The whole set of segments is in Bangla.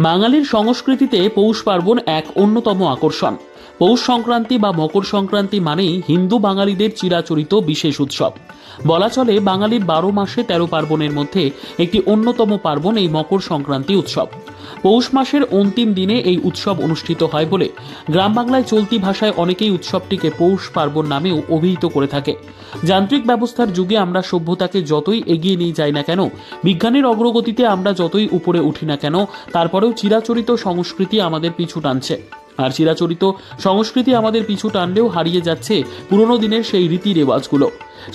বাঙালির সংস্কৃতিতে পৌষ পার্বণ এক অন্যতম আকর্ষণ। পৌষ সংক্রান্তি বা মকর সংক্রান্তি মানেই হিন্দু বাঙালিদের চিরাচরিত বিশেষ উৎসব। বলা চলে বাঙালির 12 মাসে 13 পার্বণের মধ্যে একটি অন্যতম পার্বণ এই মকর সংক্রান্তি উৎসব। পৌষ মাসের অন্তিম দিনে এই উৎসব অনুষ্ঠিত হয় বলে গ্রাম বাংলায় চলতি ভাষায় অনেকেই উৎসবটিকে পৌষ পার্বণ নামেও অভিহিত করে থাকে। যান্ত্রিক ব্যবস্থার যুগে আমরা সভ্যতাকে যতই এগিয়ে নিয়ে যাই না কেন, বিজ্ঞানের অগ্রগতিতে আমরা যতই উপরে উঠি না কেন, তারপরেও চিরাচরিত সংস্কৃতি আমাদের পিছু টানছে। আর চিরাচরিত সংস্কৃতি আমাদের পিছু টানলেও হারিয়ে যাচ্ছে পুরনো দিনের সেই রীতি রেওয়াজগুলো।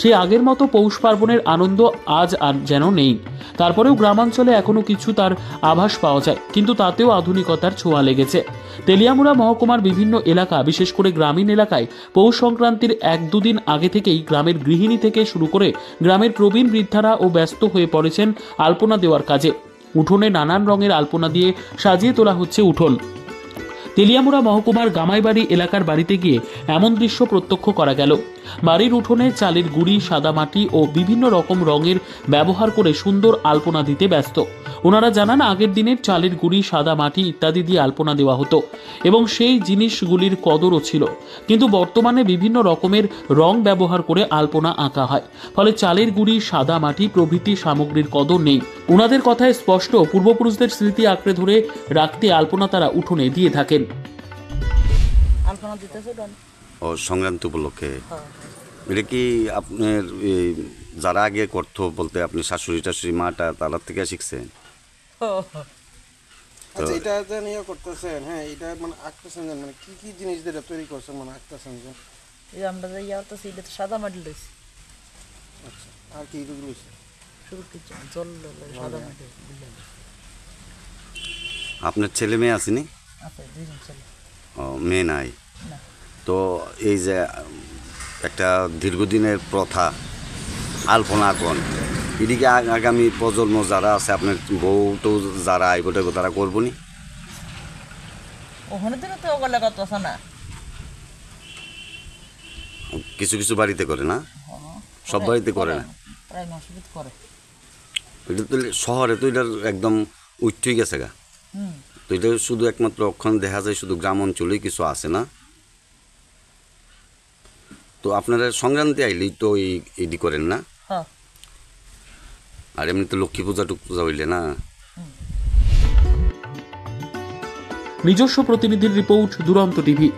সেই আগের মতো পৌষ পার্বণের আনন্দ আজ আর যেন নেই। তারপরেও গ্রামাঞ্চলে এখনো কিছু তার আভাস পাওয়া যায়, কিন্তু তাতেও আধুনিকতার ছোঁয়া লেগেছে। তেলিয়ামুড়া মহকুমার বিভিন্ন এলাকা, বিশেষ করে গ্রামীণ এলাকায় পৌষ সংক্রান্তির 1-2 দিন আগে থেকেই গ্রামের গৃহিণী থেকে শুরু করে গ্রামের প্রবীণ বৃদ্ধারা ও ব্যস্ত হয়ে পড়েছেন আলপনা দেওয়ার কাজে। উঠোনে নানান রঙের আলপনা দিয়ে সাজিয়ে তোলা হচ্ছে উঠোন। তেলিয়ামুড়া মহকুমার গামাইবাড়ি এলাকার বাড়িতে গিয়ে এমন দৃশ্য প্রত্যক্ষ করা গেল। বাড়ির উঠোনে চালের গুঁড়ি, সাদা মাটি ও বিভিন্ন রকম রঙের ব্যবহার করে সুন্দর আলপনা দিতে ব্যস্ত। ওনারা জানান, আগের দিনের চালের গুঁড়ি, সাদা মাটি ইত্যাদি দিয়ে আলপনা দেওয়া হতো এবং সেই জিনিসগুলির কদরও ছিল, কিন্তু বর্তমানে বিভিন্ন রকমের রং ব্যবহার করে আলপনা আঁকা হয়, ফলে চালের গুঁড়ি, সাদা মাটি প্রভৃতি সামগ্রীর কদর নেই। ওনাদের কথায় স্পষ্ট, পূর্বপুরুষদের স্মৃতি আঁকড়ে ধরে রাখতে আলপনা তারা উঠোনে দিয়ে থাকেন। ও সংক্রান্তি উপলক্ষে এটা কি আপনার যারা আগে করতো, বলতে আপনি শাশুড়ি টাশুড়ি মাটা তার থেকে শিখছেন? আচ্ছা, এটা যে নিয়ে করতেছেন, হ্যাঁ, এটা মানে আঁকতেছেন, মানে কি কি জিনিস দিয়ে তৈরি করছেন, মানে আঁকতেছেন যে এই আমরা যে ইয়ারতেছি, এটা তো সাদা মাটি লইছি। আচ্ছা, আর কি এগুলো লইছে? শুধু কিছু জল সাদা মাটি। আপনার ছেলে মেয়ে আসেনি? আছে, 2জন ছেলে। ও, মেয়ে নাই? না। তো এই যে একটা দীর্ঘদিনের প্রথা আলপনা আঁকন, এদিকে আগামী প্রজন্ম যারা আছে, আপনার বউ তো যারা আইবটা তারা করবো নি? ওখানে দিনে তো ওগুলো কত আছে না, কিছু কিছু বাড়িতে করে না, সব বাড়িতে করে না, প্রায় মসজিদ করে। এটা তো শহরে তো এটা একদম উঠেই গেছে গা। তো এটা শুধু একমাত্র ওখানে দেখা যায়, শুধু গ্রাম অঞ্চলেই কিছু আছে না। তো আপনারা সংক্রান্তি আইলেই তো এডি করেন না? আর এমনি তো লক্ষ্মী পূজা টুক পূজা হইলে না। নিজস্ব প্রতিনিধির রিপোর্ট, দুরন্ত টিভি।